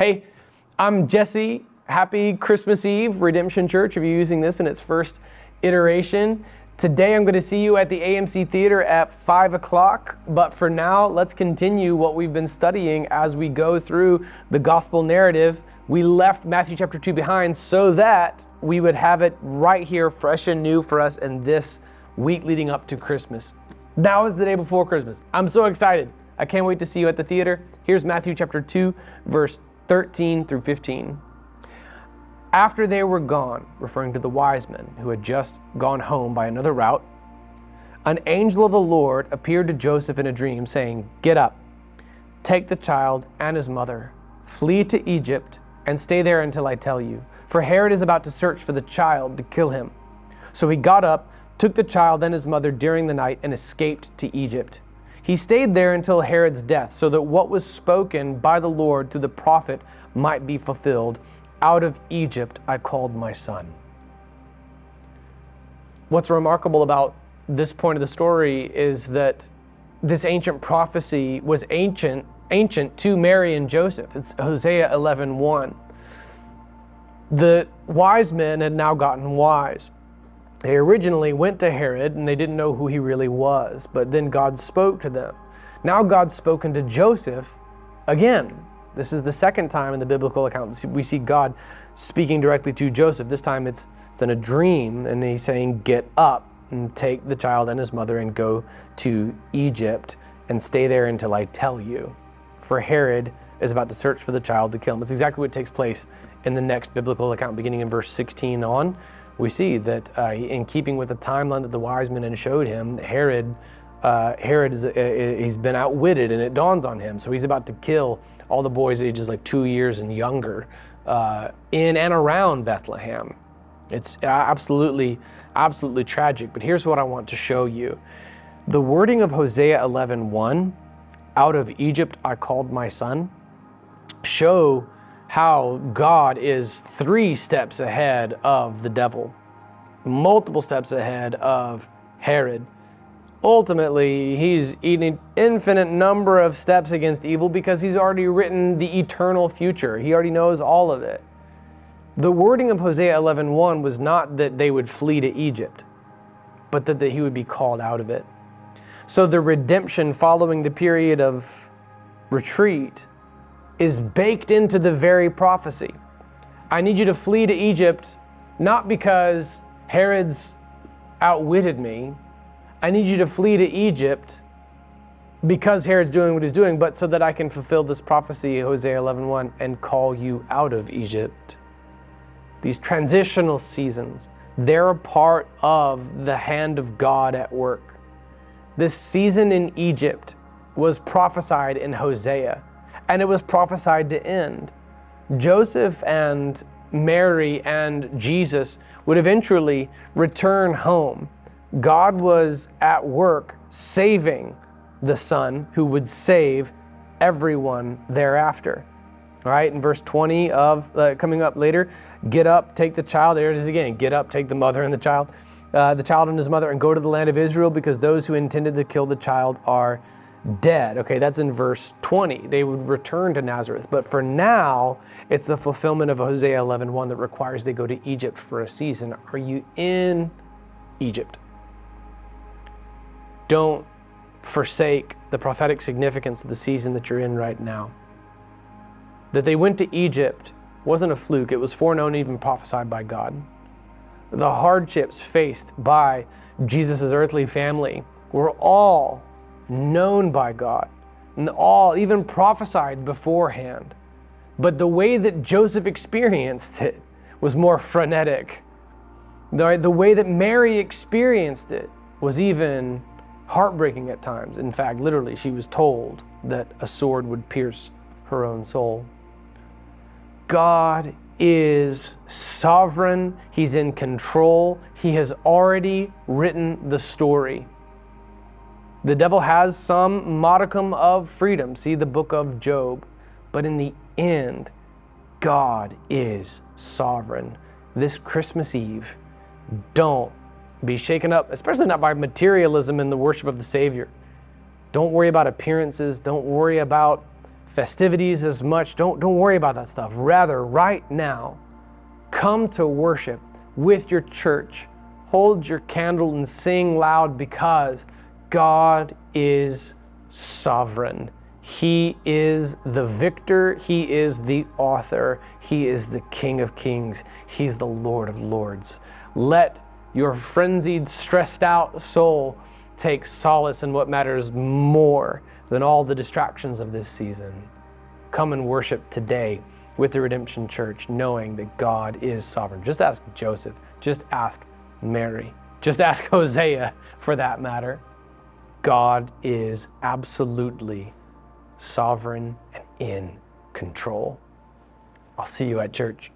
Hey, I'm Jesse. Happy Christmas Eve, Redemption Church, if you're using this in its first iteration. Today I'm going to see you at the AMC Theater at 5 o'clock, but for now, let's continue what we've been studying as we go through the gospel narrative. We left Matthew chapter 2 behind so that we would have it right here, fresh and new for us in this week leading up to Christmas. Now is the day before Christmas. I'm so excited. I can't wait to see you at the theater. Here's Matthew chapter 2, verse 13 through 15. After they were gone, referring to the wise men who had just gone home by another route, an angel of the Lord appeared to Joseph in a dream, saying, "Get up, take the child and his mother, flee to Egypt, and stay there until I tell you, for Herod is about to search for the child to kill him." So he got up, took the child and his mother during the night, and escaped to Egypt. He stayed there until Herod's death, so that what was spoken by the Lord through the prophet might be fulfilled. "Out of Egypt I called my son." What's remarkable about this point of the story is that this ancient prophecy was ancient to Mary and Joseph. It's Hosea 11:1. The wise men had now gotten wise. They originally went to Herod and they didn't know who he really was, but then God spoke to them. Now God's spoken to Joseph again. This is the second time in the biblical accounts we see God speaking directly to Joseph. This time it's in a dream, and he's saying, "Get up and take the child and his mother and go to Egypt and stay there until I tell you. For Herod is about to search for the child to kill him." It's exactly what takes place in the next biblical account, beginning in verse 16 on. We see that in keeping with the timeline that the wise men had showed him, Herod he's been outwitted, and it dawns on him. So he's about to kill all the boys ages like 2 years and younger in and around Bethlehem. It's absolutely tragic. But here's what I want to show you. The wording of Hosea 11:1, "Out of Egypt I called my son," show how God is 3 steps ahead of the devil, multiple steps ahead of Herod. Ultimately, he's eating an infinite number of steps against evil because he's already written the eternal future. He already knows all of it. The wording of Hosea 11:1 was not that they would flee to Egypt, but that he would be called out of it. So the redemption following the period of retreat is baked into the very prophecy. I need you to flee to Egypt, not because Herod's outwitted me. I need you to flee to Egypt because Herod's doing what he's doing, but so that I can fulfill this prophecy, Hosea 11:1, and call you out of Egypt. These transitional seasons, they're a part of the hand of God at work. This season in Egypt was prophesied in Hosea, and it was prophesied to end. Joseph and Mary and Jesus would eventually return home. God was at work saving the Son who would save everyone thereafter. All right, in verse 20 of coming up later, "Get up, take the child," there it is again, "Get up, take the mother and the child and his mother, and go to the land of Israel, because those who intended to kill the child are dead." Okay, that's in verse 20. They would return to Nazareth. But for now, it's the fulfillment of Hosea 11:1 that requires they go to Egypt for a season. Are you in Egypt? Don't forsake the prophetic significance of the season that you're in right now. That they went to Egypt wasn't a fluke. It was foreknown, even prophesied by God. The hardships faced by Jesus' earthly family were all known by God, and all even prophesied beforehand. But the way that Joseph experienced it was more frenetic. The way that Mary experienced it was even heartbreaking at times. In fact, literally, she was told that a sword would pierce her own soul. God is sovereign. He's in control. He has already written the story. The devil has some modicum of freedom. See the book of Job. But in the end, God is sovereign. This Christmas Eve, don't be shaken up, especially not by materialism in the worship of the Savior. Don't worry about appearances. Don't worry about festivities as much. Don't worry about that stuff. Rather, right now, come to worship with your church. Hold your candle and sing loud because God is sovereign. He is the victor. He is the author. He is the King of Kings. He's the Lord of Lords. Let your frenzied, stressed out soul take solace in what matters more than all the distractions of this season. Come and worship today with the Redemption Church, knowing that God is sovereign. Just ask Joseph. Just ask Mary. Just ask Hosea, for that matter. God is absolutely sovereign and in control. I'll see you at church.